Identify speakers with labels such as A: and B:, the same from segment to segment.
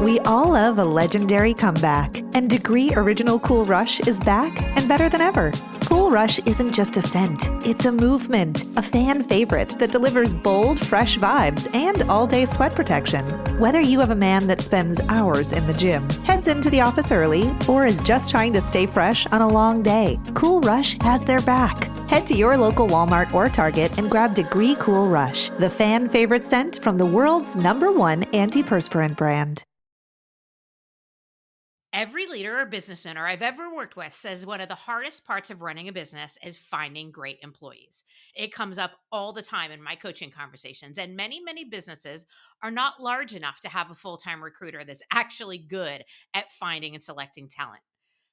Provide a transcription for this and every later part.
A: We all love a legendary comeback, and Degree Original Cool Rush is back and better than ever. Cool Rush isn't just a scent, it's a movement, a fan favorite that delivers bold, fresh vibes and all-day sweat protection. Whether you have a man that spends hours in the gym, heads into the office early, or is just trying to stay fresh on a long day, Cool Rush has their back. Head to your local Walmart or Target and grab Degree Cool Rush, the fan favorite scent from the world's #1 antiperspirant brand.
B: Every leader or business owner I've ever worked with says one of the hardest parts of running a business is finding great employees. It comes up all the time in my coaching conversations, and many businesses are not large enough to have a full-time recruiter that's actually good at finding and selecting talent.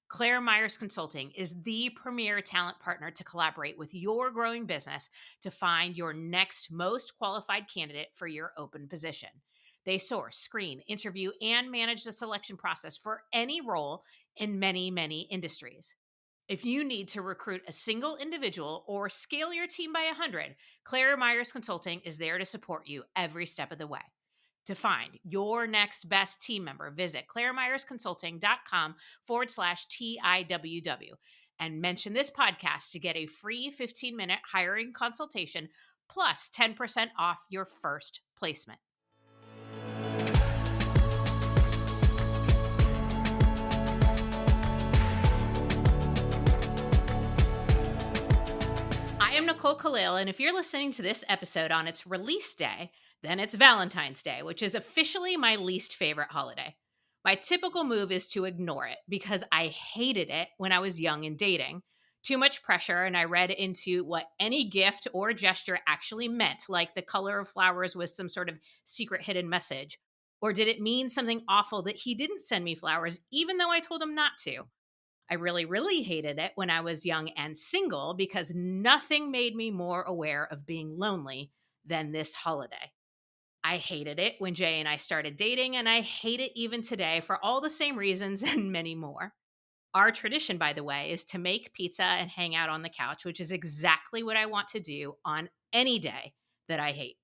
B: Claire Myers Consulting is the premier talent partner to collaborate with your growing business to find your next most qualified candidate for your open position. They source, screen, interview, and manage the selection process for any role in many industries. If you need to recruit a single individual or scale your team by 100, Claire Myers Consulting is there to support you every step of the way. To find your next best team member, visit ClaireMyersConsulting.com/TIWW and mention this podcast to get a free 15-minute hiring consultation plus 10% off your first placement. I am Nicole Khalil, and if you're listening to this episode on its release day, then it's Valentine's Day, which is officially my least favorite holiday. My typical move is to ignore it because I hated it when I was young and dating. Too much pressure, and I read into what any gift or gesture actually meant, like the color of flowers was some sort of secret hidden message. Or did it mean something awful that he didn't send me flowers, even though I told him not to? I really hated it when I was young and single because nothing made me more aware of being lonely than this holiday. I hated it when Jay and I started dating, and I hate it even today for all the same reasons and many more. Our tradition, by the way, is to make pizza and hang out on the couch, which is exactly what I want to do on any day that I hate.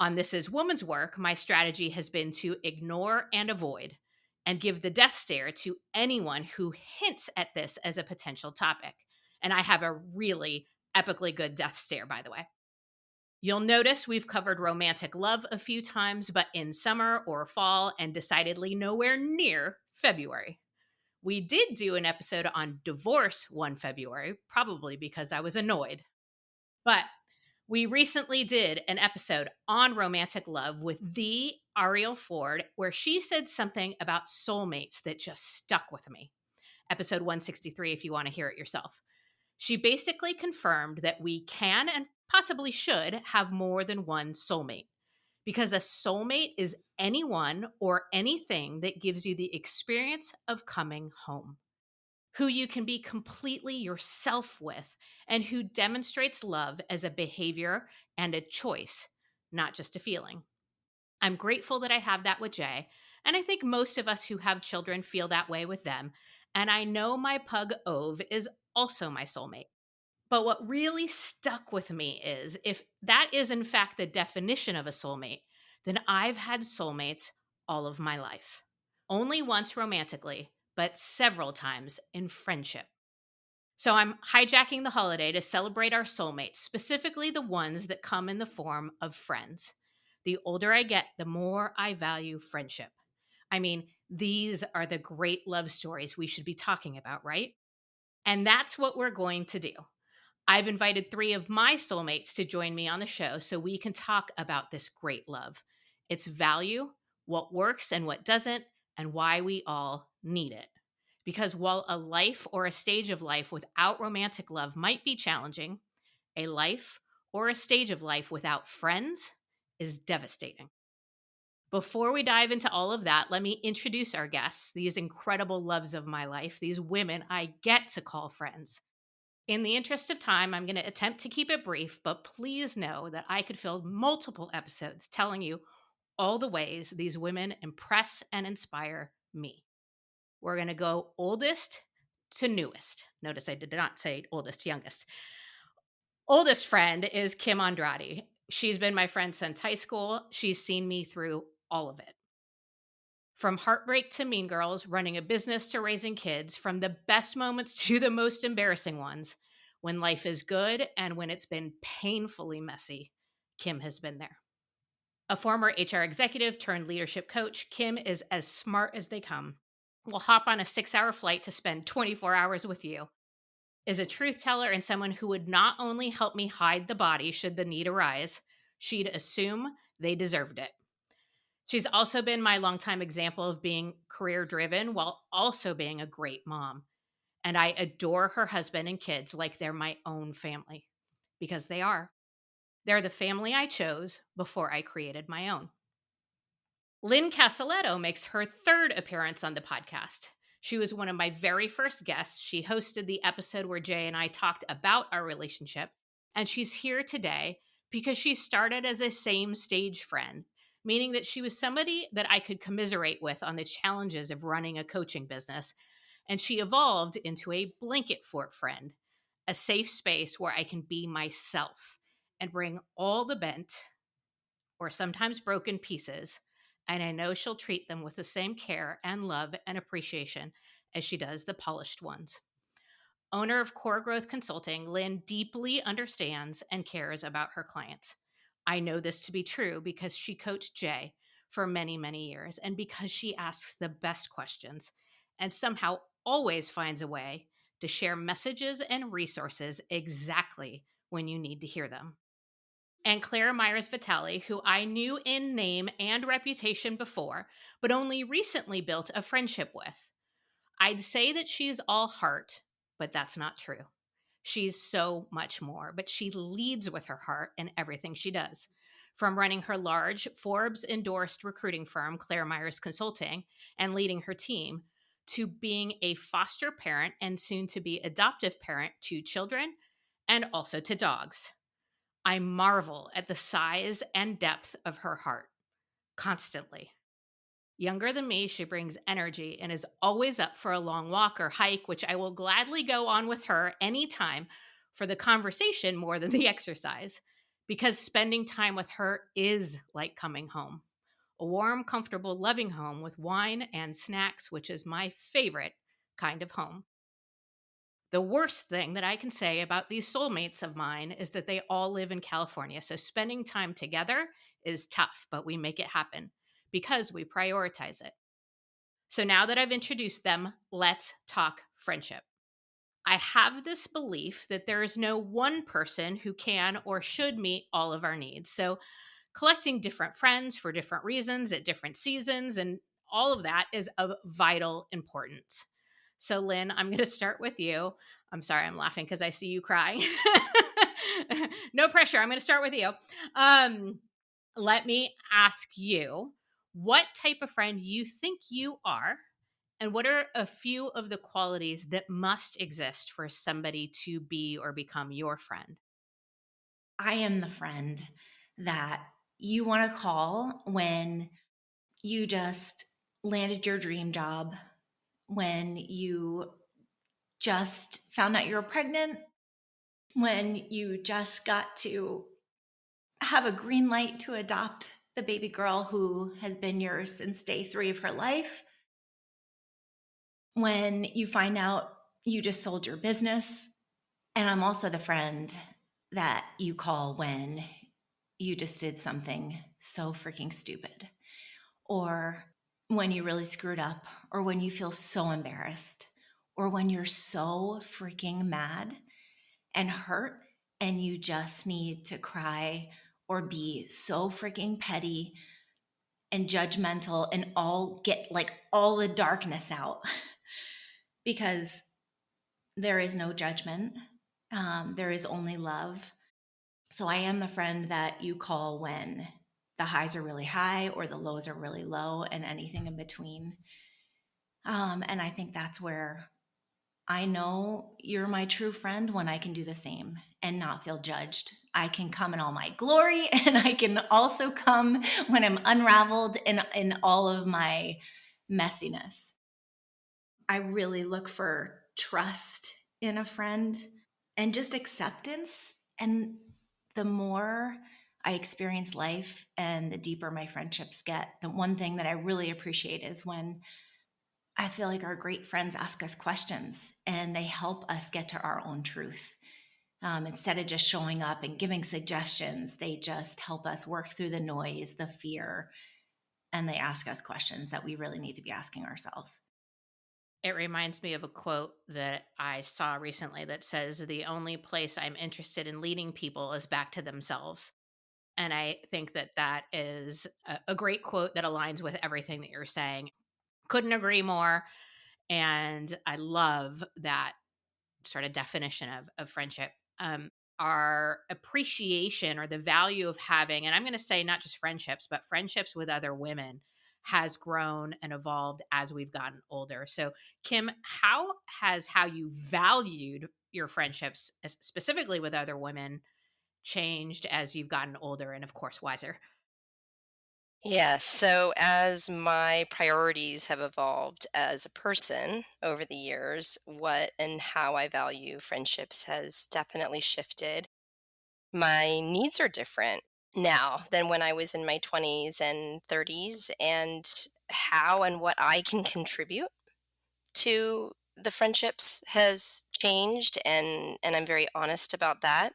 B: On This Is Woman's Work, my strategy has been to ignore and avoid and give the death stare to anyone who hints at this as a potential topic. And I have a really epically good death stare, by the way. You'll notice we've covered romantic love a few times, but in summer or fall, and decidedly nowhere near February. We did do an episode on divorce one February, probably because I was annoyed. But we recently did an episode on romantic love with the Ariel Ford, where she said something about soulmates that just stuck with me. Episode 163, if you want to hear it yourself. She basically confirmed that we can and possibly should have more than one soulmate, because a soulmate is anyone or anything that gives you the experience of coming home, who you can be completely yourself with, and who demonstrates love as a behavior and a choice, not just a feeling. I'm grateful that I have that with Jay, and I think most of us who have children feel that way with them. And I know my pug Ove is also my soulmate. But what really stuck with me is if that is in fact the definition of a soulmate, then I've had soulmates all of my life. Only once romantically, but several times in friendship. So I'm hijacking the holiday to celebrate our soulmates, specifically the ones that come in the form of friends. The older I get, the more I value friendship. I mean, these are the great love stories we should be talking about, right? And that's what we're going to do. I've invited 3 of my soulmates to join me on the show so we can talk about this great love, its value, what works and what doesn't, and why we all need it. Because while a life or a stage of life without romantic love might be challenging, a life or a stage of life without friends is devastating. Before we dive into all of that, let me introduce our guests, these incredible loves of my life, these women I get to call friends. In the interest of time, I'm going to attempt to keep it brief, but please know that I could fill multiple episodes telling you all the ways these women impress and inspire me. We're going to go oldest to newest. Notice I did not say oldest to youngest. Oldest friend is Kim Andrade. She's been my friend since high school. She's seen me through all of it. From heartbreak to Mean Girls, running a business to raising kids, from the best moments to the most embarrassing ones, when life is good and when it's been painfully messy, Kim has been there. A former HR executive turned leadership coach, Kim is as smart as they come. Will hop on a 6-hour flight to spend 24 hours with you. Is a truth teller and someone who would not only help me hide the body should the need arise, she'd assume they deserved it. She's also been my longtime example of being career driven while also being a great mom. And I adore her husband and kids like they're my own family, because they are. They're the family I chose before I created my own. Lynn Casaletto makes her third appearance on the podcast. She was one of my very first guests. She hosted the episode where Jay and I talked about our relationship, and she's here today because she started as a same stage friend, meaning that she was somebody that I could commiserate with on the challenges of running a coaching business, and she evolved into a blanket fort friend, a safe space where I can be myself and bring all the bent or sometimes broken pieces, and I know she'll treat them with the same care and love and appreciation as she does the polished ones. Owner of Core Growth Consulting, Lynn deeply understands and cares about her clients. I know this to be true because she coached Jay for many, many years, and because she asks the best questions and somehow always finds a way to share messages and resources exactly when you need to hear them. And Claire Myers Vitale, who I knew in name and reputation before, but only recently built a friendship with. I'd say that she's all heart, but that's not true. She's so much more, but she leads with her heart in everything she does. From running her large Forbes endorsed recruiting firm, Claire Myers Consulting, and leading her team, to being a foster parent and soon to be adoptive parent to children and also to dogs. I marvel at the size and depth of her heart constantly. Younger than me, she brings energy and is always up for a long walk or hike, which I will gladly go on with her anytime for the conversation more than the exercise, because spending time with her is like coming home. A warm, comfortable, loving home with wine and snacks, which is my favorite kind of home. The worst thing that I can say about these soulmates of mine is that they all live in California. So spending time together is tough, but we make it happen because we prioritize it. So now that I've introduced them, let's talk friendship. I have this belief that there is no one person who can or should meet all of our needs. So collecting different friends for different reasons at different seasons and all of that is of vital importance. So, Lynn, I'm going to start with you. I'm sorry, I'm laughing because I see you crying. No pressure. I'm going to start with you. Um, Let me ask you what type of friend you think you are, and what are a few of the qualities that must exist for somebody to be or become your friend?
C: I am the friend that you want to call when you just landed your dream job, when you just found out you were pregnant, when you just got to have a green light to adopt the baby girl who has been yours since day 3 of her life, when you find out you just sold your business. And I'm also the friend that you call when you just did something so freaking stupid, or when you really screwed up, or when you feel so embarrassed, or when you're so freaking mad and hurt and you just need to cry or be so freaking petty and judgmental and all get like all the darkness out because there is no judgment. There is only love. So I am the friend that you call when the highs are really high or the lows are really low and anything in between. And I think that's where I know you're my true friend, when I can do the same and not feel judged. I can come in all my glory, and I can also come when I'm unraveled in all of my messiness. I really look for trust in a friend and just acceptance. And the more I experience life and the deeper my friendships get, the one thing that I really appreciate is when I feel like our great friends ask us questions and they help us get to our own truth. Instead of just showing up and giving suggestions, they just help us work through the noise, the fear, and they ask us questions that we really need to be asking ourselves.
B: It reminds me of a quote that I saw recently that says, "The only place I'm interested in leading people is back to themselves." And I think that that is a great quote that aligns with everything that you're saying. Couldn't agree more. And I love that sort of definition of friendship. Our appreciation or the value of having, and I'm going to say not just friendships, but friendships with other women has grown and evolved as we've gotten older. So, Kim, how you valued your friendships, specifically with other women, changed as you've gotten older and, of course, wiser?
D: Yes. So as my priorities have evolved as a person over the years, what and how I value friendships has definitely shifted. My needs are different now than when I was in my 20s and 30s, and how and what I can contribute to the friendships has changed, and I'm very honest about that.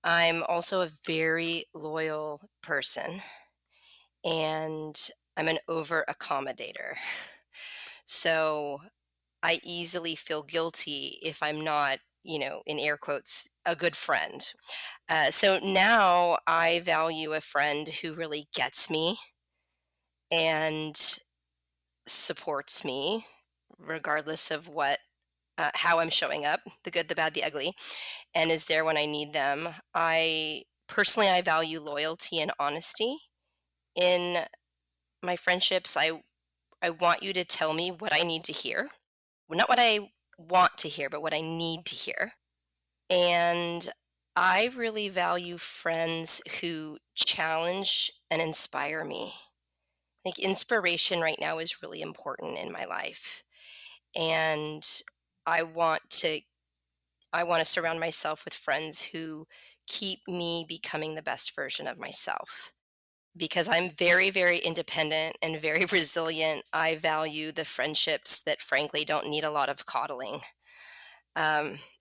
D: I'm also a very loyal person, and I'm an over accommodator. So I easily feel guilty if I'm not, in air quotes, a good friend. So now I value a friend who really gets me and supports me, regardless of how I'm showing up, the good, the bad, the ugly, and is there when I need them. I value loyalty and honesty in my friendships. I want you to tell me what I need to hear. Well, not what I want to hear, but what I need to hear. And I really value friends who challenge and inspire me. Like inspiration right now is really important in my life. And I want to I want to surround myself with friends who keep me becoming the best version of myself. Because I'm very, very independent and very resilient, I value the friendships that frankly don't need a lot of coddling.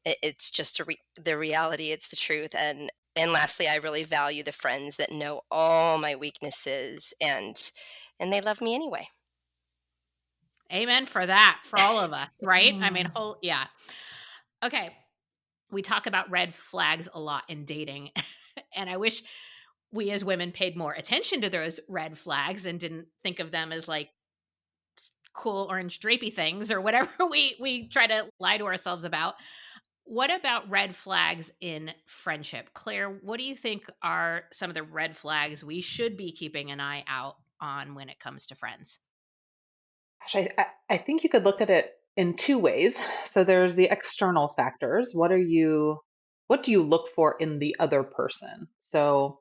D: It's just the reality. It's the truth. And lastly, I really value the friends that know all my weaknesses and they love me anyway.
B: Amen for that, for all of us, right? I mean,
C: Mm.
B: yeah. Okay. We talk about red flags a lot in dating. And I wish we as women paid more attention to those red flags and didn't think of them as like cool orange drapey things or whatever we try to lie to ourselves about. What about red flags in friendship? Claire, what do you think are some of the red flags we should be keeping an eye out on when it comes to friends?
E: Gosh, I think you could look at it in two ways. So there's the external factors. What do you look for in the other person? So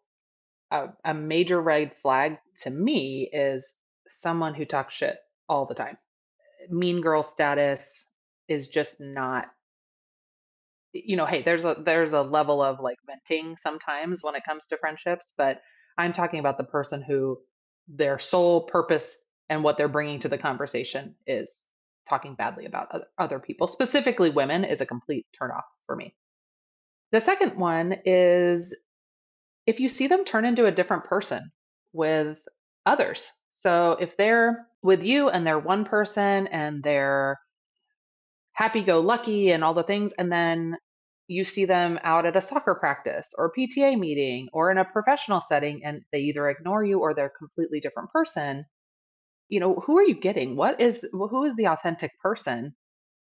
E: a major red flag to me is someone who talks shit all the time. Mean girl status is just not, hey, there's a level of like venting sometimes when it comes to friendships, but I'm talking about the person who their sole purpose and what they're bringing to the conversation is talking badly about other people, specifically women, is a complete turnoff for me. The second one is if you see them turn into a different person with others. So if they're with you and they're one person and they're happy go lucky and all the things, and then you see them out at a soccer practice or PTA meeting or in a professional setting and they either ignore you or they're a completely different person, who are you getting? Who is the authentic person,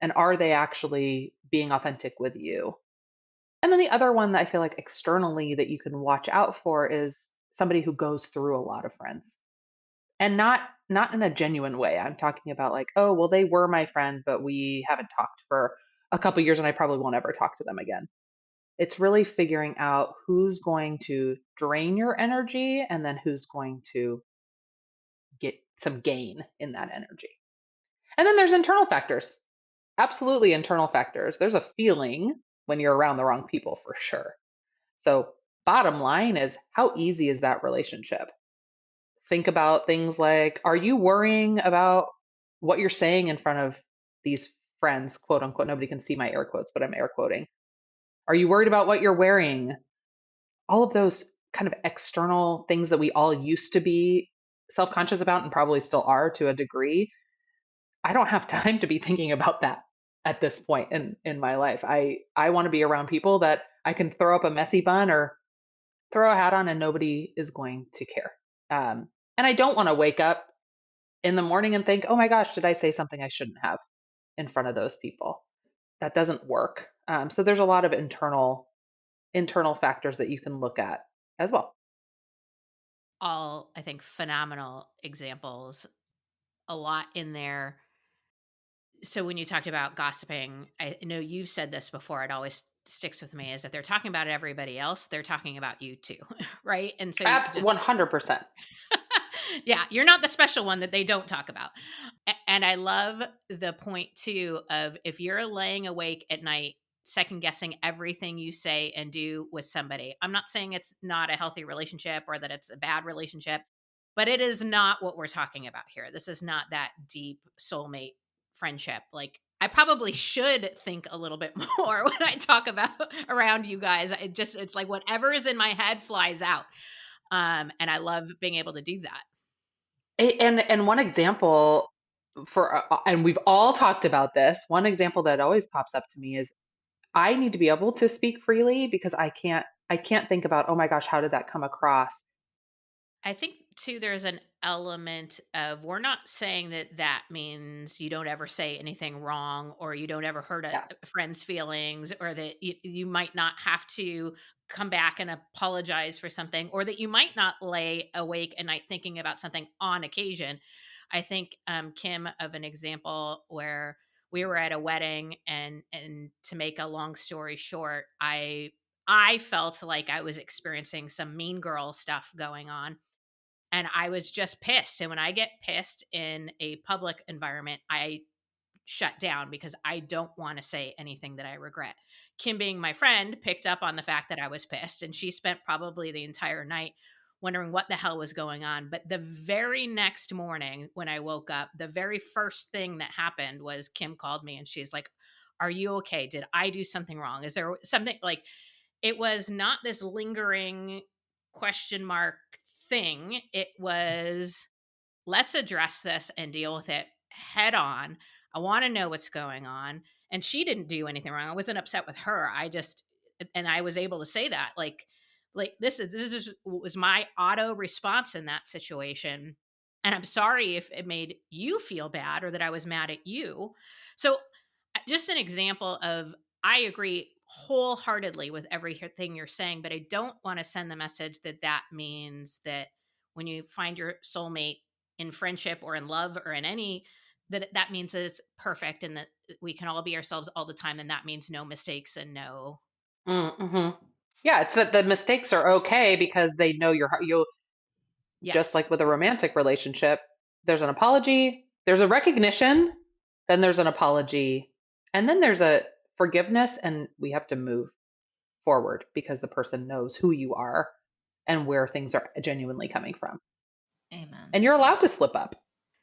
E: and are they actually being authentic with you? And then the other one that I feel like externally that you can watch out for is somebody who goes through a lot of friends, and not in a genuine way. I'm talking about like, oh, well, they were my friend, but we haven't talked for a couple years and I probably won't ever talk to them again. It's really figuring out who's going to drain your energy and then who's going to get some gain in that energy. And then there's internal factors. Absolutely internal factors. There's a feeling when you're around the wrong people for sure. So bottom line is, how easy is that relationship? Think about things like, are you worrying about what you're saying in front of these friends, quote unquote? Nobody can see my air quotes, but I'm air quoting. Are you worried about what you're wearing? All of those kind of external things that we all used to be self conscious about and probably still are to a degree. I don't have time to be thinking about that at this point in my life. I want to be around people that I can throw up a messy bun or throw a hat on and nobody is going to care. And I don't want to wake up in the morning and think, oh my gosh, did I say something I shouldn't have in front of those people? That doesn't work. So there's a lot of internal factors that you can look at as well.
B: All, I think, phenomenal examples, a lot in there. So when you talked about gossiping, I know you've said this before, it always sticks with me, is if they're talking about everybody else, they're talking about you too, right? And so you just
E: 100%.
B: yeah, you're not the special one that they don't talk about. And I love the point too of if you're laying awake at night second guessing everything you say and do with somebody. I'm not saying it's not a healthy relationship or that it's a bad relationship, but it is not what we're talking about here. This is not that deep soulmate friendship. Like, I probably should think a little bit more when I talk about around you guys. It's like whatever is in my head flies out. And I love being able to do that.
E: And one example and we've all talked about this. One example that always pops up to me is I need to be able to speak freely because I can't think about, oh my gosh, how did that come across?
B: I think too, there's an element of we're not saying that that means you don't ever say anything wrong or you don't ever hurt
E: Yeah.
B: a friend's feelings or that you might not have to come back and apologize for something or that you might not lay awake at night thinking about something on occasion. I think Kim of an example where we were at a wedding and to make a long story short, I felt like I was experiencing some mean girl stuff going on and I was just pissed. And when I get pissed in a public environment, I shut down because I don't want to say anything that I regret. Kim, being my friend, picked up on the fact that I was pissed, and she spent probably the entire night wondering what the hell was going on. But the very next morning, when I woke up, the very first thing that happened was Kim called me and she's like, "Are you okay? Did I do something wrong? Is there something like it was not this lingering question mark thing. It was, let's address this and deal with it head on. I want to know what's going on." And she didn't do anything wrong. I wasn't upset with her. And I was able to say that like this is was my auto response in that situation. And I'm sorry if it made you feel bad or that I was mad at you. So just an example of I agree wholeheartedly with everything you're saying, but I don't want to send the message that that means that when you find your soulmate in friendship or in love or in any that means that it's perfect and that we can all be ourselves all the time and that means no mistakes and no.
E: Mm-hmm. Yeah, it's that the mistakes are okay because they know your heart. You'll just
B: Yes.
E: like with a romantic relationship, there's an apology, there's a recognition, then there's an apology, and then there's a forgiveness, and we have to move forward because the person knows who you are and where things are genuinely coming from.
C: Amen.
E: And you're allowed to slip up.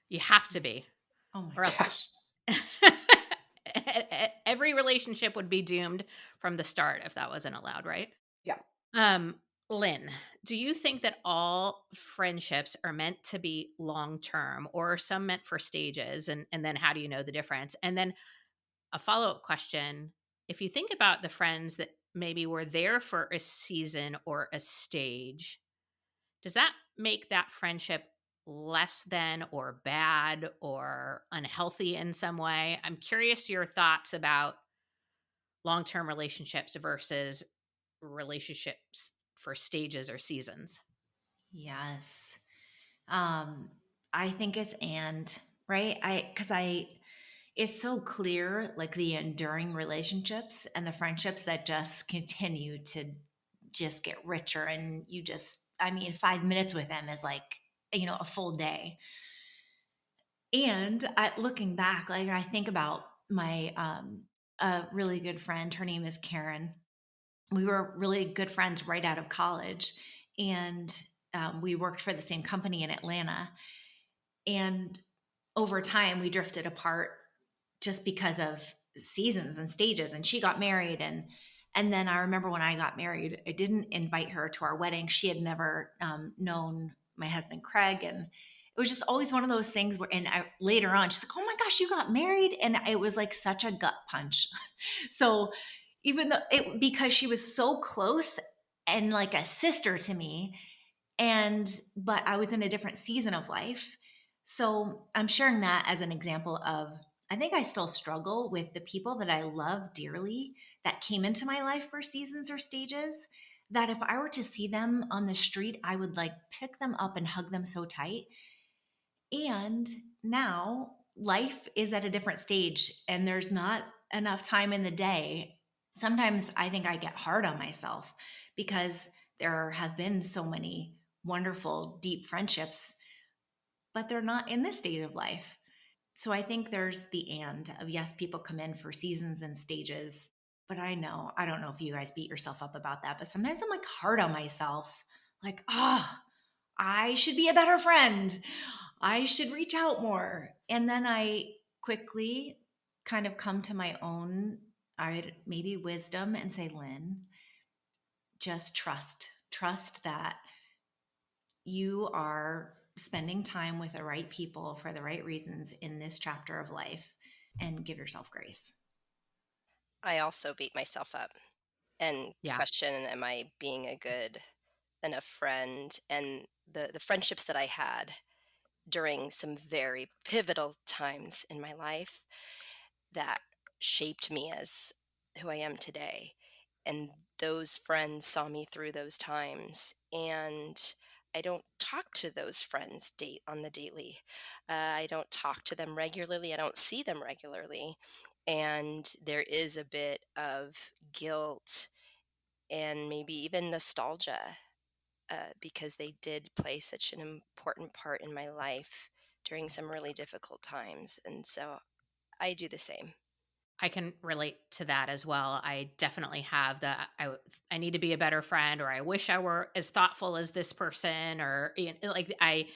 B: You have to be,
C: Oh my
B: or else
C: gosh.
B: every relationship would be doomed from the start if that wasn't allowed, right?
E: Yeah.
B: Um, Lynn, do you think that all friendships are meant to be long term or are some meant for stages? And then how do you know the difference? And then a follow up question, if you think about the friends that maybe were there for a season or a stage, does that make that friendship less than or bad or unhealthy in some way? I'm curious your thoughts about long term relationships versus relationships for stages or seasons.
C: Yes. Um, I think it's right? It's so clear, like the enduring relationships and the friendships that just continue to just get richer. And I mean, 5 minutes with them is like, a full day. And looking back, like I think about my, a really good friend, her name is Karen. we were really good friends right out of college, and we worked for the same company in Atlanta. And over time, we drifted apart just because of seasons and stages. And she got married, and then I remember when I got married, I didn't invite her to our wedding. She had never known my husband Craig, and it was just always one of those things where. And later on, she's like, "Oh my gosh, you got married!" And it was like such a gut punch. So even though because she was so close and like a sister to me, but I was in a different season of life. So I'm sharing that as an example of, I think I still struggle with the people that I love dearly that came into my life for seasons or stages, that if I were to see them on the street, I would like pick them up and hug them so tight. And now life is at a different stage and there's not enough time in the day. Sometimes I think I get hard on myself because there have been so many wonderful, deep friendships, but they're not in this stage of life. So I think there's the and of, yes, people come in for seasons and stages, but I don't know if you guys beat yourself up about that, but sometimes I'm like hard on myself. Like, I should be a better friend. I should reach out more. And then I quickly kind of come to my own, I maybe wisdom and say, Lynn, just trust that you are spending time with the right people for the right reasons in this chapter of life, and give yourself grace.
D: I also beat myself up and
B: Yeah.
D: question, am I being a good enough friend? And the friendships that I had during some very pivotal times in my life that shaped me as who I am today. And those friends saw me through those times. And I don't talk to those friends on the daily. I don't talk to them regularly. I don't see them regularly. And there is a bit of guilt and maybe even nostalgia because they did play such an important part in my life during some really difficult times. And so I do the same.
B: I can relate to that as well. I definitely have the I need to be a better friend, or I wish I were as thoughtful as this person, or like I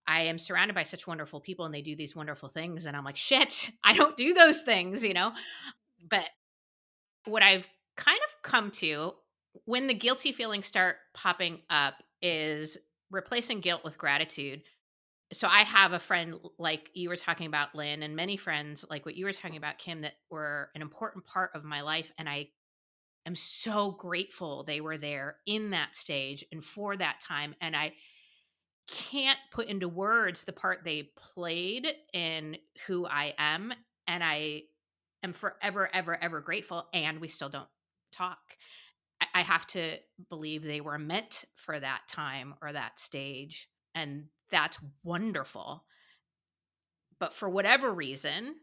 B: am surrounded by such wonderful people and they do these wonderful things and I'm like, shit, I don't do those things. But what I've kind of come to when the guilty feelings start popping up is replacing guilt with gratitude. So I have a friend like you were talking about, Lynn, and many friends like what you were talking about, Kim, that were an important part of my life. And I am so grateful they were there in that stage and for that time. And I can't put into words the part they played in who I am. And I am forever, ever, ever grateful. And we still don't talk. I have to believe they were meant for that time or that stage. And that's wonderful. But for whatever reason,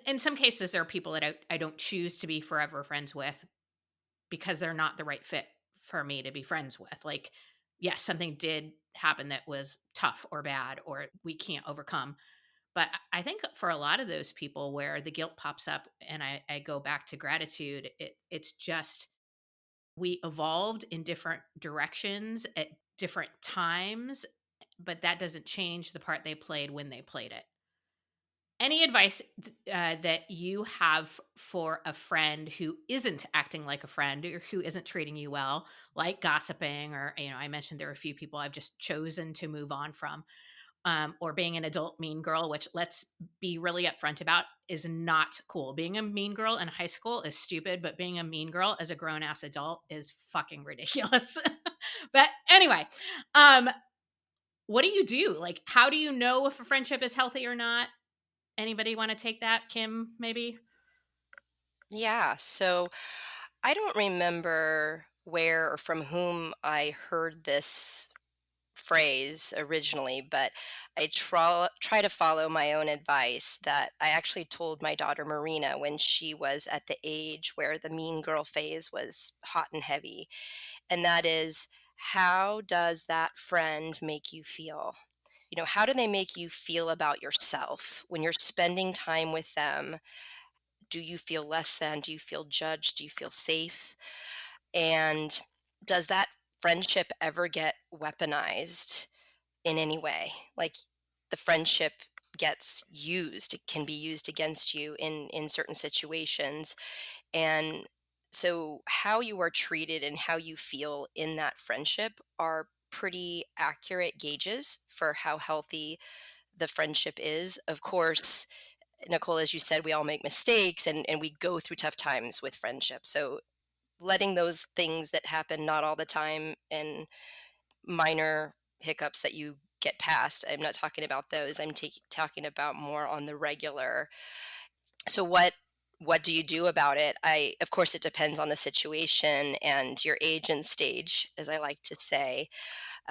B: in some cases, there are people that I don't choose to be forever friends with because they're not the right fit for me to be friends with. Like, yes, something did happen that was tough or bad or we can't overcome. But I think for a lot of those people where the guilt pops up and I go back to gratitude, it's just we evolved in different directions at different times, but that doesn't change the part they played when they played it. Any advice that you have for a friend who isn't acting like a friend or who isn't treating you well, like gossiping, or I mentioned there are a few people I've just chosen to move on from, or being an adult mean girl, which let's be really upfront about is not cool. Being a mean girl in high school is stupid, but being a mean girl as a grown ass adult is fucking ridiculous. But anyway, um, what do you do? Like, how do you know if a friendship is healthy or not? Anybody want to take that? Kim, maybe?
D: Yeah. So I don't remember where or from whom I heard this phrase originally, but I try to follow my own advice that I actually told my daughter Marina when she was at the age where the mean girl phase was hot and heavy. And that is, how does that friend make you feel? How do they make you feel about yourself when you're spending time with them? do you feel less than? Do you feel judged? Do you feel safe? And does that friendship ever get weaponized in any way? Like the friendship gets used, it can be used against you in certain situations. And so how you are treated and how you feel in that friendship are pretty accurate gauges for how healthy the friendship is. Of course, Nicole, as you said, we all make mistakes and we go through tough times with friendship. So letting those things that happen not all the time and minor hiccups that you get past, I'm not talking about those. I'm talking about more on the regular. So what do you do about it? Of course it depends on the situation and your age and stage, as I like to say.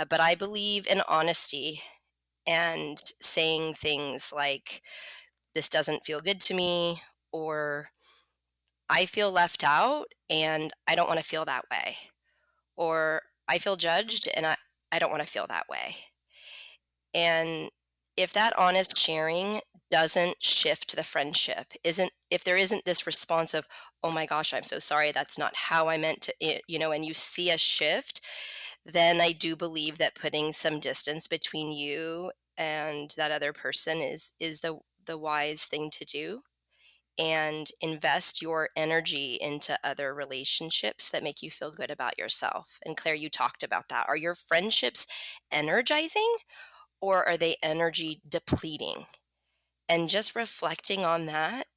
D: But I believe in honesty and saying things like, this doesn't feel good to me, or I feel left out and I don't want to feel that way, or I feel judged and I don't want to feel that way. And if that honest sharing doesn't shift the friendship, isn't if there isn't this response of, oh my gosh, I'm so sorry, that's not how I meant to, and you see a shift, then I do believe that putting some distance between you and that other person is the wise thing to do, and invest your energy into other relationships that make you feel good about yourself. And Claire, you talked about that. Are your friendships energizing or are they energy depleting? And just reflecting on that,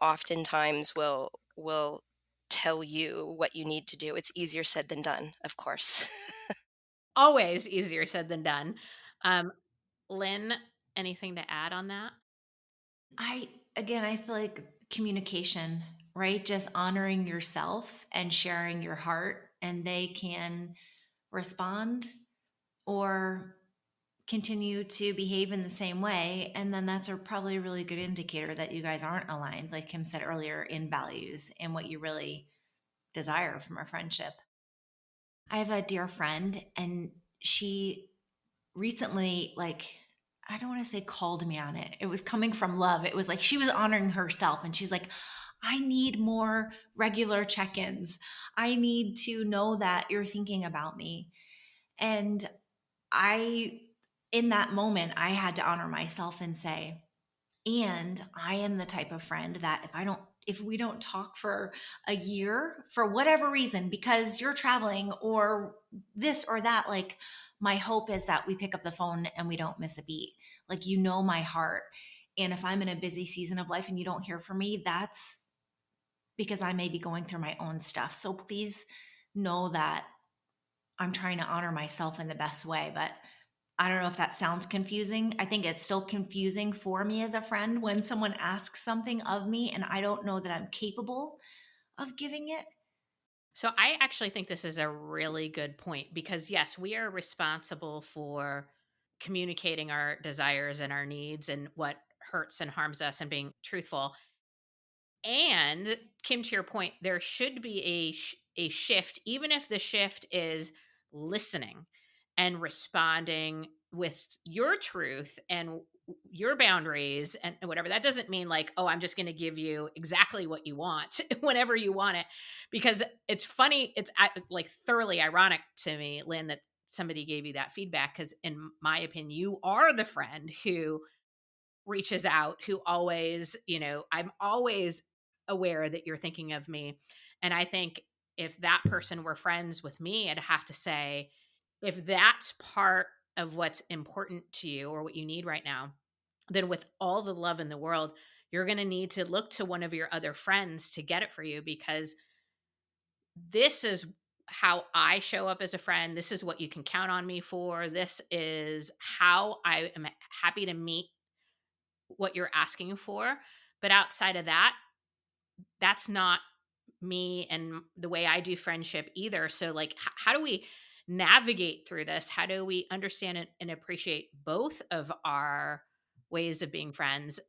D: oftentimes will tell you what you need to do. It's easier said than done, of course.
B: Always easier said than done. Um, Lynn, anything to add on that?
C: I feel like communication, right? Just honoring yourself and sharing your heart, and they can respond or continue to behave in the same way. And then that's probably a really good indicator that you guys aren't aligned, like Kim said earlier, in values and what you really desire from a friendship. I have a dear friend, and she recently, like, I don't want to say called me on it. It was coming from love. It was like she was honoring herself, and she's like, I need more regular check ins. I need to know that you're thinking about me. And in that moment, I had to honor myself and say, and I am the type of friend that if we don't talk for a year for whatever reason, because you're traveling or this or that, like, my hope is that we pick up the phone and we don't miss a beat. Like, my heart. And if I'm in a busy season of life and you don't hear from me, that's because I may be going through my own stuff. So please know that I'm trying to honor myself in the best way. But I don't know if that sounds confusing. I think it's still confusing for me as a friend when someone asks something of me and I don't know that I'm capable of giving it.
B: So I actually think this is a really good point because, yes, we are responsible for communicating our desires and our needs and what hurts and harms us and being truthful. And Kim, to your point, there should be a shift, even if the shift is listening and responding with your truth and your boundaries and whatever. That doesn't mean like, oh, I'm just going to give you exactly what you want whenever you want it, because it's funny. It's like thoroughly ironic to me, Lynn, that somebody gave you that feedback, because in my opinion, you are the friend who reaches out, who always, I'm always aware that you're thinking of me. And I think if that person were friends with me, I'd have to say, if that's part of what's important to you or what you need right now, then with all the love in the world, you're going to need to look to one of your other friends to get it for you, because this is how I show up as a friend. This is what you can count on me for. This is how I am happy to meet what you're asking for. But outside of that, that's not me and the way I do friendship either. So, like, how do we navigate through this? How do we understand and appreciate both of our ways of being friends?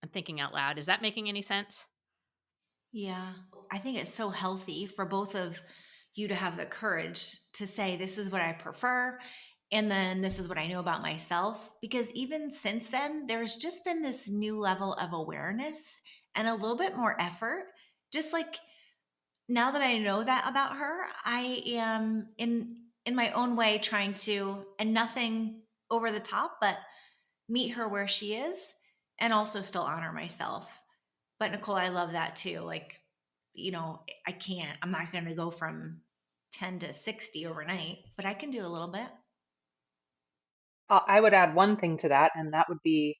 B: I'm thinking out loud. Is that making any sense?
C: Yeah. I think it's so healthy for both of you to have the courage to say, this is what I prefer. And then this is what I know about myself, because even since then, there's just been this new level of awareness and a little bit more effort. Just like now that I know that about her, I am in my own way trying to, and nothing over the top, but meet her where she is and also still honor myself. But Nicole, I love that too. Like, I'm not going to go from 10 to 60 overnight, but I can do a little bit.
E: I would add one thing to that, and that would be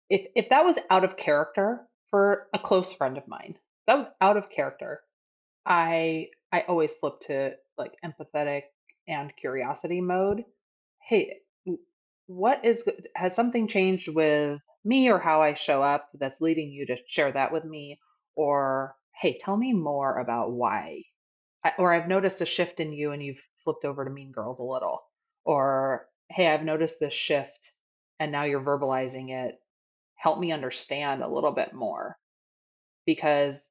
E: if that was out of character for a close friend of mine, that was out of character. I always flip to like empathetic and curiosity mode. Hey, what is has something changed with me or how I show up that's leading you to share that with me? Or hey, tell me more about why. Or I've noticed a shift in you and you've flipped over to Mean Girls a little. Or hey, I've noticed this shift and now you're verbalizing it. Help me understand a little bit more because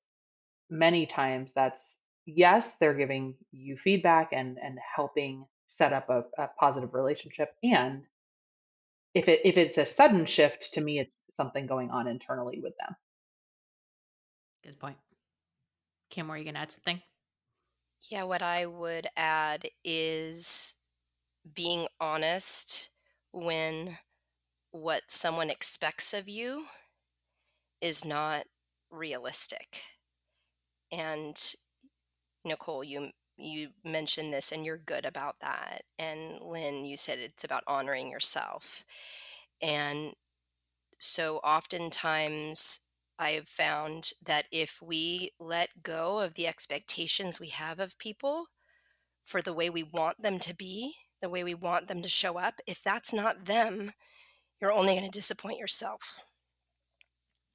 E: many times that's yes, they're giving you feedback and helping set up a positive relationship. And if it's a sudden shift, to me, it's something going on internally with them.
B: Good point. Kim, were you going to add something?
D: Yeah, what I would add is being honest when what someone expects of you is not realistic. And Nicole, you mentioned this and you're good about that. And Lynn, you said it's about honoring yourself. And so oftentimes I have found that if we let go of the expectations we have of people for the way we want them to be, the way we want them to show up, if that's not them, you're only going to disappoint yourself.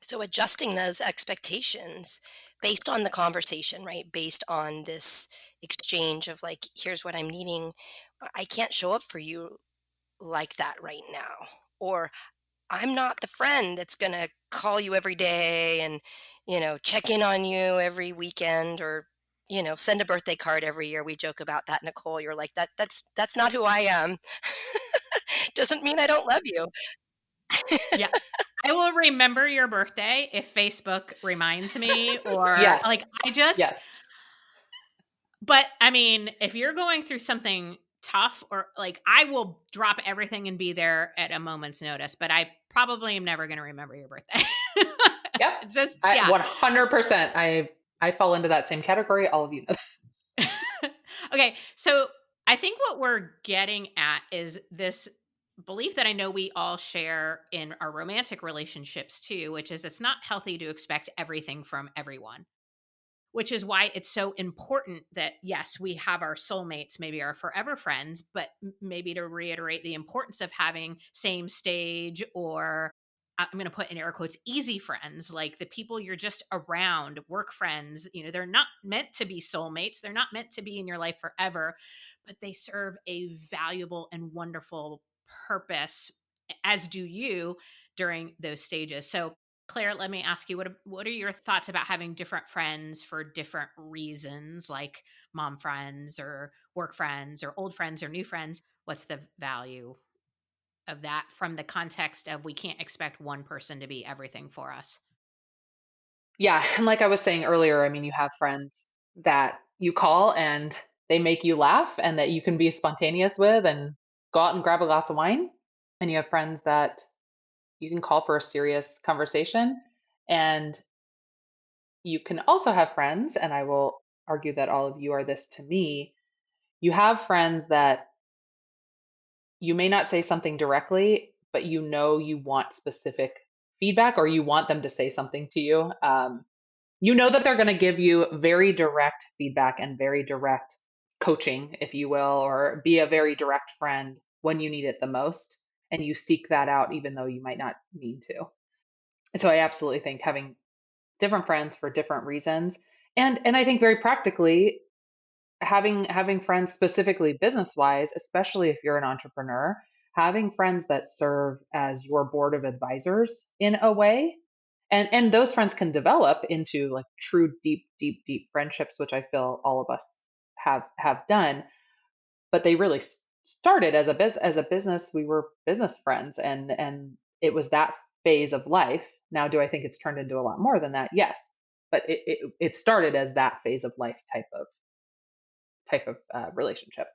D: So adjusting those expectations based on the conversation, right? Based on this exchange of like, here's what I'm needing. I can't show up for you like that right now. Or I'm not the friend that's going to call you every day and, check in on you every weekend or, send a birthday card every year. We joke about that, Nicole. You're like, that's not who I am. Doesn't mean I don't love you.
B: Yeah. I will remember your birthday if Facebook reminds me or
E: Yes,
B: like I just
E: yes,
B: but I mean, if you're going through something tough or like I will drop everything and be there at a moment's notice, but I probably am never going to remember your birthday.
E: yep.
B: Just
E: I
B: yeah.
E: 100%. I fall into that same category. All of you know.
B: Okay, so I think what we're getting at is this belief that I know we all share in our romantic relationships too, which is it's not healthy to expect everything from everyone. Which is why it's so important that, yes, we have our soulmates, maybe our forever friends, but maybe to reiterate the importance of having same stage or I'm going to put in air quotes, easy friends, like the people you're just around, work friends. They're not meant to be soulmates. They're not meant to be in your life forever, but they serve a valuable and wonderful purpose, as do you during those stages. So, Claire, let me ask you, what are your thoughts about having different friends for different reasons, like mom friends or work friends or old friends or new friends? What's the value of that from the context of we can't expect one person to be everything for us?
E: Yeah, and like I was saying earlier, I mean, you have friends that you call and they make you laugh and that you can be spontaneous with and go out and grab a glass of wine. And you have friends that you can call for a serious conversation. And you can also have friends, and I will argue that all of you are this to me. You have friends that you may not say something directly, but you want specific feedback or you want them to say something to you. You know that they're going to give you very direct feedback and very direct coaching, if you will, or be a very direct friend when you need it the most. And you seek that out, even though you might not mean to. And so I absolutely think having different friends for different reasons. And I think very practically, having friends specifically business wise, especially if you're an entrepreneur, having friends that serve as your board of advisors in a way, and those friends can develop into like true deep friendships, which I feel all of us have done, but they really started as a business. We were business friends, and it was that phase of life. Now, do I think it's turned into a lot more than that? Yes, but it started as that phase of life type of relationship.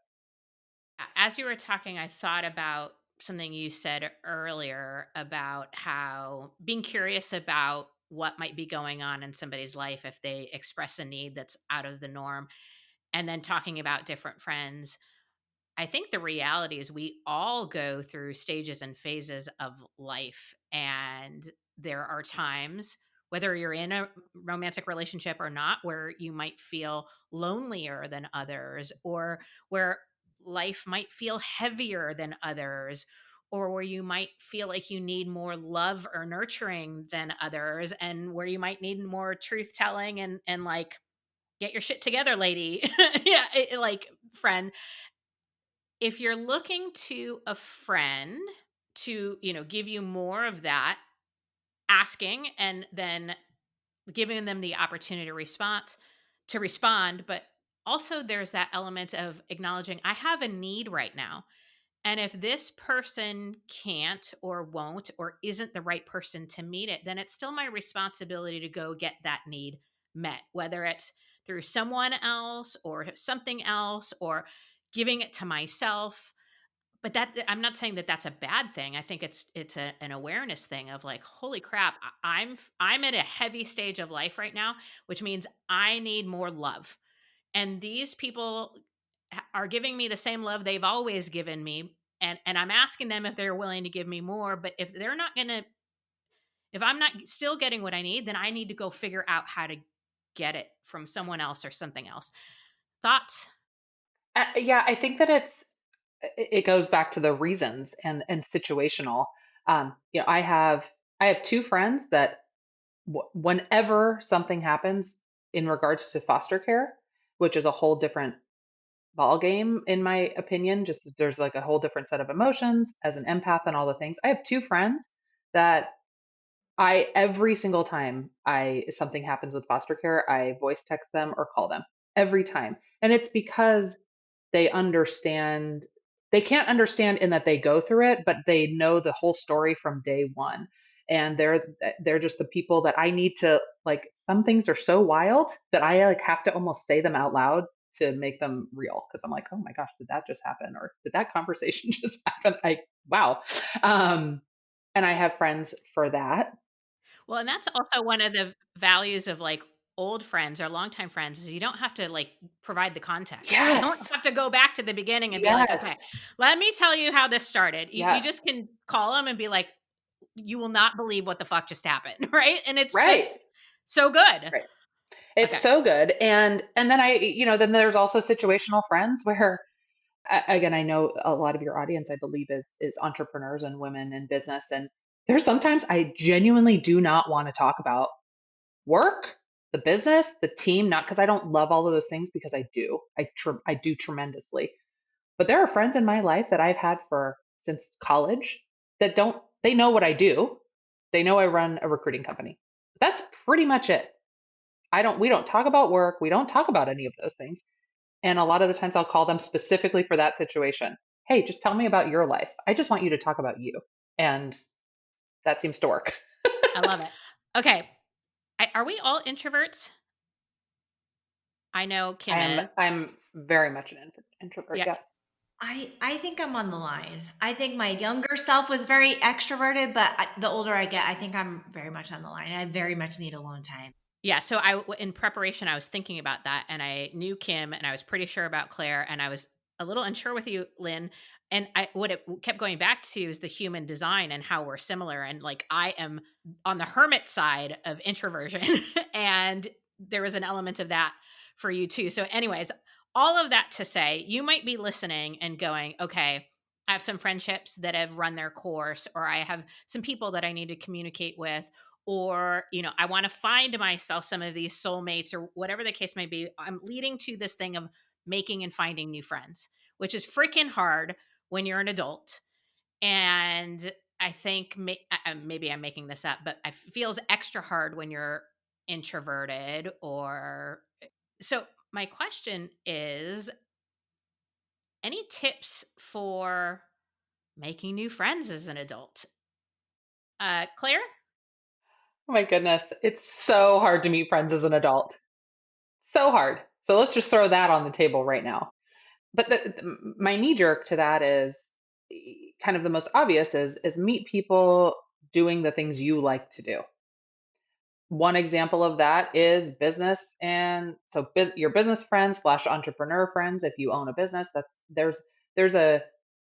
B: As you were talking, I thought about something you said earlier about how being curious about what might be going on in somebody's life if they express a need that's out of the norm, and then talking about different friends. I think the reality is we all go through stages and phases of life. And there are times, whether you're in a romantic relationship or not, where you might feel lonelier than others, or where life might feel heavier than others, or where you might feel like you need more love or nurturing than others, and where you might need more truth telling and like, get your shit together, lady. Yeah, like friend, if you're looking to a friend to, give you more of that, asking and then giving them the opportunity to respond, but also there's that element of acknowledging I have a need right now. And if this person can't or won't or isn't the right person to meet it, then it's still my responsibility to go get that need met, whether it's through someone else or something else or giving it to myself. But that, I'm not saying that that's a bad thing. I think an awareness thing of like, holy crap, I'm at a heavy stage of life right now, which means I need more love. And these people are giving me the same love they've always given me, and I'm asking them if they're willing to give me more. But if they're not going to, if I'm not still getting what I need, then I need to go figure out how to get it from someone else or something else. Thoughts?
E: Yeah, I think that it goes back to the reasons and situational. I have two friends that whenever something happens in regards to foster care, which is a whole different ball game in my opinion, just there's like a whole different set of emotions as an empath and all the things. I have two friends that I every single time I something happens with foster care, I voice text them or call them every time. And it's because they understand. They can't understand in that they go through it, but they know the whole story from day one. And they're just the people that I need to, like, some things are so wild that I like have to almost say them out loud to make them real, because I'm like, oh my gosh, did that just happen, or did that conversation just happen? I Wow. Um, and I have friends for that.
B: Well, and that's also one of the values of like old friends or longtime friends is you don't have to like provide the context. You
E: Yes.
B: don't have to go back to the beginning and be like,
E: Yes.
B: okay, let me tell you how this started. You
E: Yes.
B: just can call them and be like, you will not believe what the fuck just happened. Right. And it's just
E: Right.
B: so good.
E: Right. It's
B: Okay.
E: so good. And then then there's also situational friends where, again, I know a lot of your audience, I believe, is entrepreneurs and women in business. And there's sometimes I genuinely do not want to talk about work, the business, the team, not because I don't love all of those things, because I do. I do tremendously. But there are friends in my life that I've had for since college that don't, they know what I do. They know I run a recruiting company. That's pretty much it. We don't talk about work. We don't talk about any of those things. And a lot of the times I'll call them specifically for that situation. Hey, just tell me about your life. I just want you to talk about you. And that seems to work.
B: I love it. Okay. Are we all introverts? I know Kim is.
E: I'm very much an introvert.
B: Yeah.
E: Yes.
C: I think I'm on the line. I think my younger self was very extroverted, but the older I get, I think I'm very much on the line. I very much need alone time.
B: Yeah, so in preparation, I was thinking about that, and I knew Kim, and I was pretty sure about Claire, and I was a little unsure with you, Lynn. And what it kept going back to is the human design and how we're similar. And like I am on the hermit side of introversion, and there was an element of that for you too. So, anyways, all of that to say, you might be listening and going, "Okay, I have some friendships that have run their course, or I have some people that I need to communicate with." Or I want to find myself some of these soulmates or whatever the case may be. I'm leading to this thing of making and finding new friends, which is freaking hard when you're an adult. And I think maybe I'm making this up, but it feels extra hard when you're introverted. Or so my question is, Any tips for making new friends as an adult? Claire?
E: Oh my goodness, it's so hard to meet friends as an adult. So hard. So let's just throw that on the table right now. But my knee jerk to that is kind of the most obvious is meet people doing the things you like to do. One example of that is business, and so your business friends slash entrepreneur friends. If you own a business, there's a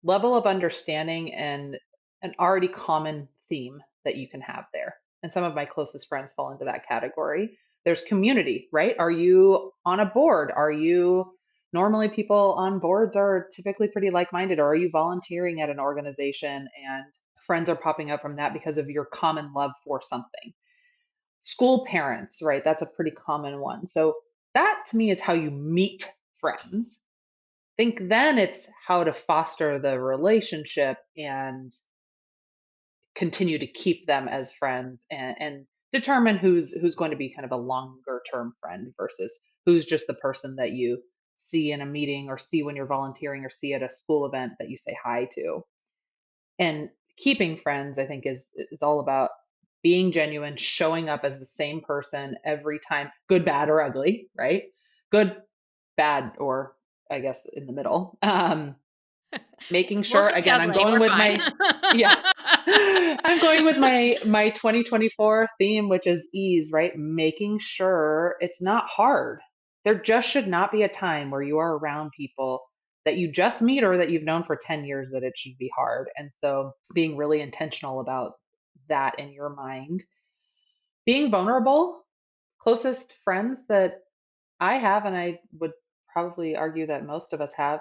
E: level of understanding and an already common theme that you can have there. And some of my closest friends fall into that category. There's community, right? Are you on a board? Are you normally people on boards are typically pretty like-minded, or are you volunteering at an organization and friends are popping up from that because of your common love for something? School parents, right? That's a pretty common one. So that to me is how you meet friends. Think then it's how to foster the relationship and continue to keep them as friends, and determine who's going to be kind of a longer term friend versus who's just the person that you see in a meeting or see when you're volunteering or see at a school event that you say hi to. And keeping friends, I think, is all about being genuine, showing up as the same person every time, good, bad, or ugly, right? Good, bad, or I guess in the middle. Making
B: We'll
E: sure,
B: take
E: again, I'm
B: ugly.
E: going
B: We're
E: with
B: fine.
E: my, yeah, I'm going with my 2024 theme, which is ease, right? Making sure it's not hard. There just should not be a time where you are around people that you just meet or that you've known for 10 years that it should be hard. And so being really intentional about that in your mind. Being vulnerable, closest friends that I have, and I would probably argue that most of us have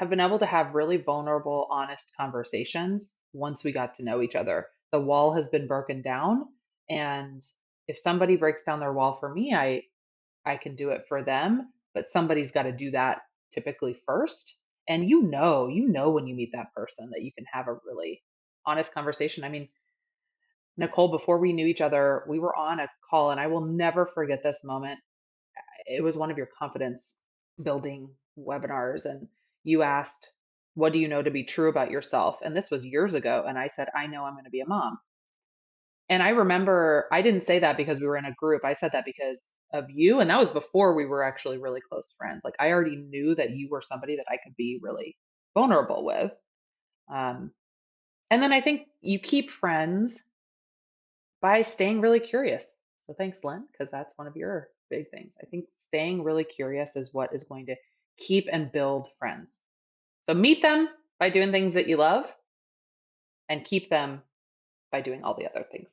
E: been able to have really vulnerable, honest conversations once we got to know each other. The wall has been broken down, and if somebody breaks down their wall for me, I can do it for them, but somebody's got to do that typically first. And you know when you meet that person that you can have a really honest conversation. I mean, Nicole, before we knew each other, we were on a call, and I will never forget this moment. It was one of your confidence building webinars, and you asked, what do you know to be true about yourself? And this was years ago. And I said, I know I'm going to be a mom. And I remember I didn't say that because we were in a group. I said that because of you. And that was before we were actually really close friends. Like I already knew that you were somebody that I could be really vulnerable with. Um, and then I think you keep friends by staying really curious. So thanks, Len, because that's one of your big things. I think staying really curious is what is going to keep and build friends. So meet them by doing things that you love and keep them by doing all the other things.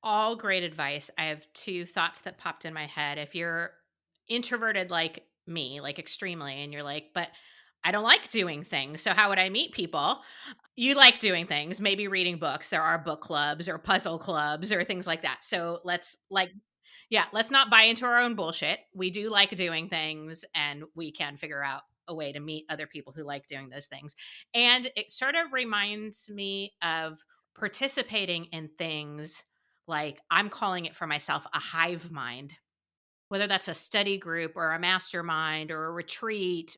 B: All great advice. I have two thoughts that popped in my head. If you're introverted like me, like extremely, and you're like, but I don't like doing things. So how would I meet people? You like doing things, maybe reading books. There are book clubs or puzzle clubs or things like that. So let's not buy into our own bullshit. We do like doing things and we can figure out a way to meet other people who like doing those things. And it sort of reminds me of participating in things like I'm calling it for myself a hive mind, whether that's a study group or a mastermind or a retreat,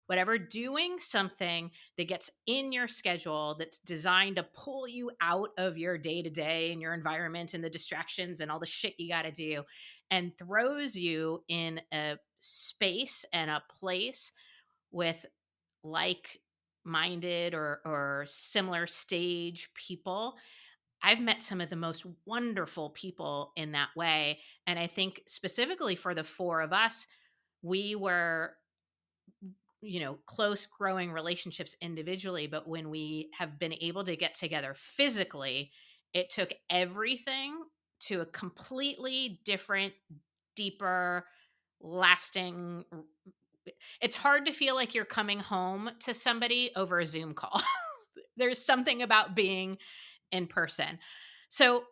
B: whatever, doing something that gets in your schedule that's designed to pull you out of your day to day and your environment and the distractions and all the shit you got to do and throws you in a space and a place with like minded or similar stage people. I've met some of the most wonderful people in that way. And I think specifically for the four of us, we were close growing relationships individually, but when we have been able to get together physically, it took everything to a completely different, deeper, lasting. It's hard to feel like you're coming home to somebody over a Zoom call. There's something about being in person. So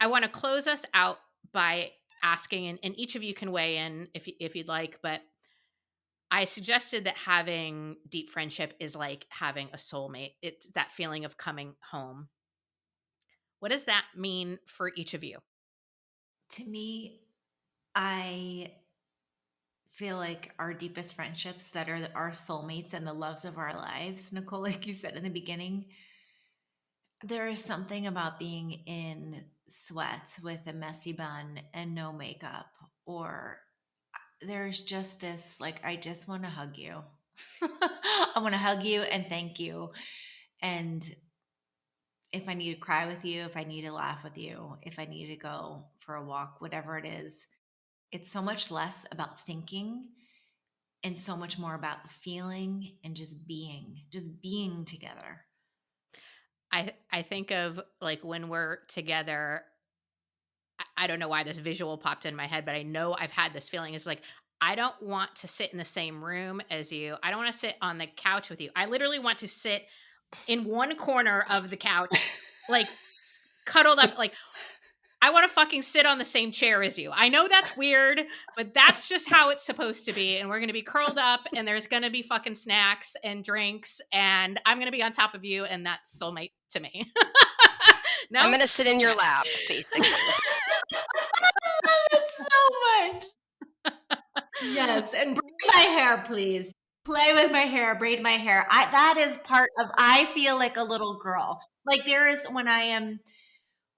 B: I want to close us out by asking, and each of you can weigh in if you'd like, but I suggested that having deep friendship is like having a soulmate. It's that feeling of coming home. What does that mean for each of you?
C: To me, I feel like our deepest friendships that are our soulmates and the loves of our lives, Nicole, like you said in the beginning, there is something about being in sweats with a messy bun and no makeup, or there's just this like, I just want to hug you. I want to hug you and thank you. And if I need to cry with you, if I need to laugh with you, if I need to go for a walk, whatever it is, it's so much less about thinking and so much more about feeling and just being together.
B: I think of like when we're together, I don't know why this visual popped in my head, but I know I've had this feeling. It's like, I don't want to sit in the same room as you. I don't want to sit on the couch with you. I literally want to sit in one corner of the couch, like cuddled up. Like, I want to fucking sit on the same chair as you. I know that's weird, but that's just how it's supposed to be. And we're going to be curled up, and there's going to be fucking snacks and drinks, and I'm going to be on top of you. And that's soulmate to me.
D: I'm
B: No?
D: going to sit in your
B: Yes.
D: lap, basically.
C: I love it so much. Yes, and braid my hair, please. Play with my hair, braid my hair. That is part of, I feel like a little girl. Like there is, when I am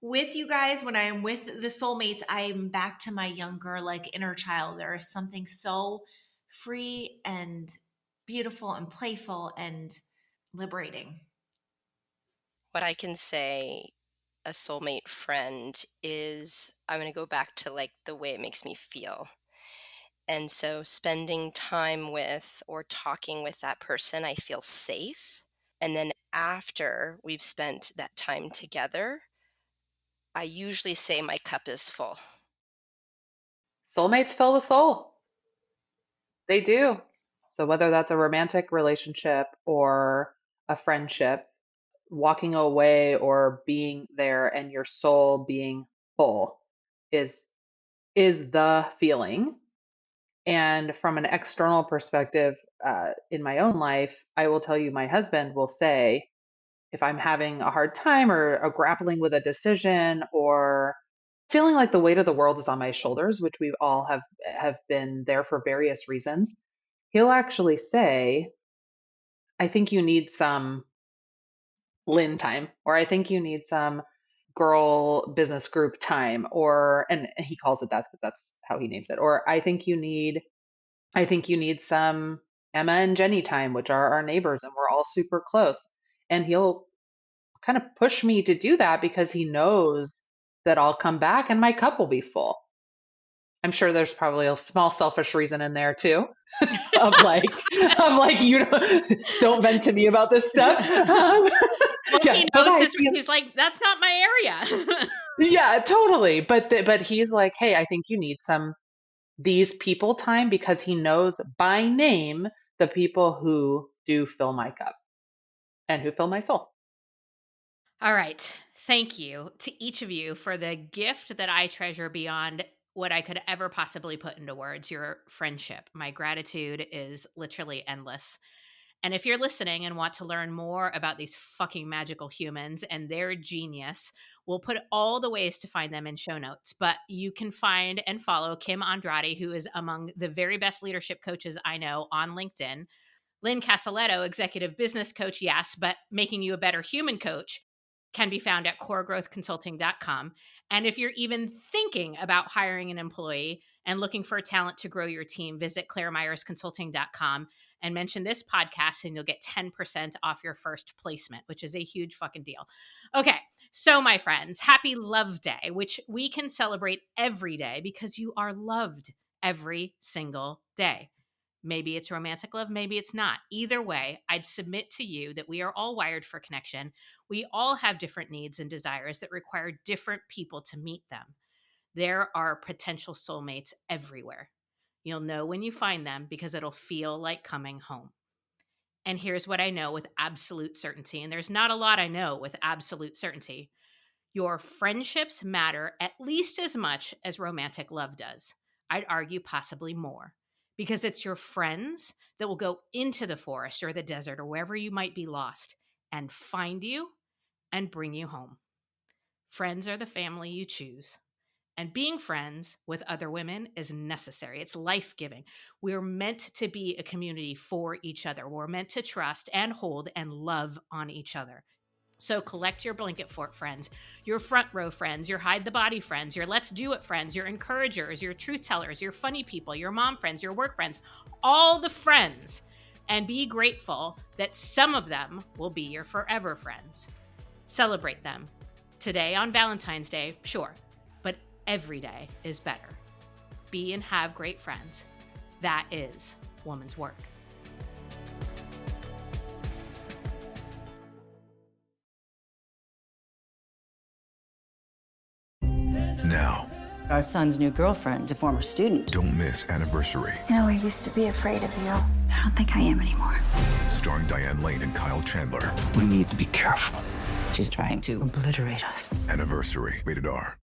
C: with you guys, when I am with the soulmates, I'm back to my younger, like inner child. There is something so free and beautiful and playful and liberating.
D: What I can say, a soulmate friend is, I'm going to go back to like the way it makes me feel. And so spending time with or talking with that person, I feel safe. And then after we've spent that time together, I usually say my cup is full.
E: Soulmates fill the soul. They do. So whether that's a romantic relationship or a friendship, walking away or being there and your soul being full is is the feeling. And from an external perspective, in my own life, I will tell you, my husband will say, if I'm having a hard time or grappling with a decision or feeling like the weight of the world is on my shoulders, which we all have been there for various reasons, he'll actually say, I think you need some Lynn time, or I think you need some girl business group time, or and he calls it that because that's how he names it. Or I think you need some Emma and Jenny time, which are our neighbors, and we're all super close. And he'll kind of push me to do that because he knows that I'll come back and my cup will be full. I'm sure there's probably a small selfish reason in there too, of like, you don't vent to me about this stuff.
B: Well,
E: Yeah,
B: he
E: but
B: knows
E: I
B: his,
E: feel,
B: he's like, that's not my area.
E: yeah, totally. But he's like, hey, I think you need some these people time because he knows by name the people who do fill my cup and who fill my soul.
B: All right. Thank you to each of you for the gift that I treasure beyond what I could ever possibly put into words, your friendship. My gratitude is literally endless. And if you're listening and want to learn more about these fucking magical humans and their genius, we'll put all the ways to find them in show notes. But you can find and follow Kim Andrade, who is among the very best leadership coaches I know, on LinkedIn. Lynn Casaletto, executive business coach, yes, but making you a better human coach, can be found at coregrowthconsulting.com. And if you're even thinking about hiring an employee and looking for talent to grow your team, visit clairemyersconsulting.com and mention this podcast, and you'll get 10% off your first placement, which is a huge fucking deal. Okay, so my friends, happy Love Day, which we can celebrate every day because you are loved every single day. Maybe it's romantic love, maybe it's not. Either way, I'd submit to you that we are all wired for connection. We all have different needs and desires that require different people to meet them. There are potential soulmates everywhere. You'll know when you find them because it'll feel like coming home. And here's what I know with absolute certainty, and there's not a lot I know with absolute certainty. Your friendships matter at least as much as romantic love does. I'd argue possibly more, because it's your friends that will go into the forest or the desert or wherever you might be lost and find you and bring you home. Friends are the family you choose, And being friends with other women is necessary. It's life-giving. We're meant to be a community for each other. We're meant to trust and hold and love on each other. So collect your blanket fort friends, your front row friends, your hide the body friends, your let's do it friends, your encouragers, your truth tellers, your funny people, your mom friends, your work friends, all the friends. And be grateful that some of them will be your forever friends. Celebrate them. Today on Valentine's Day, sure, but every day is better. Be and have great friends. That is woman's work.
F: Now,
G: Our son's new girlfriend's a former student.
F: don't miss Anniversary,
H: You know, I used to be afraid of you. I don't think I am anymore.
F: starring Diane Lane and Kyle Chandler.
G: We need to be careful. She's trying to obliterate us.
F: Anniversary, rated R.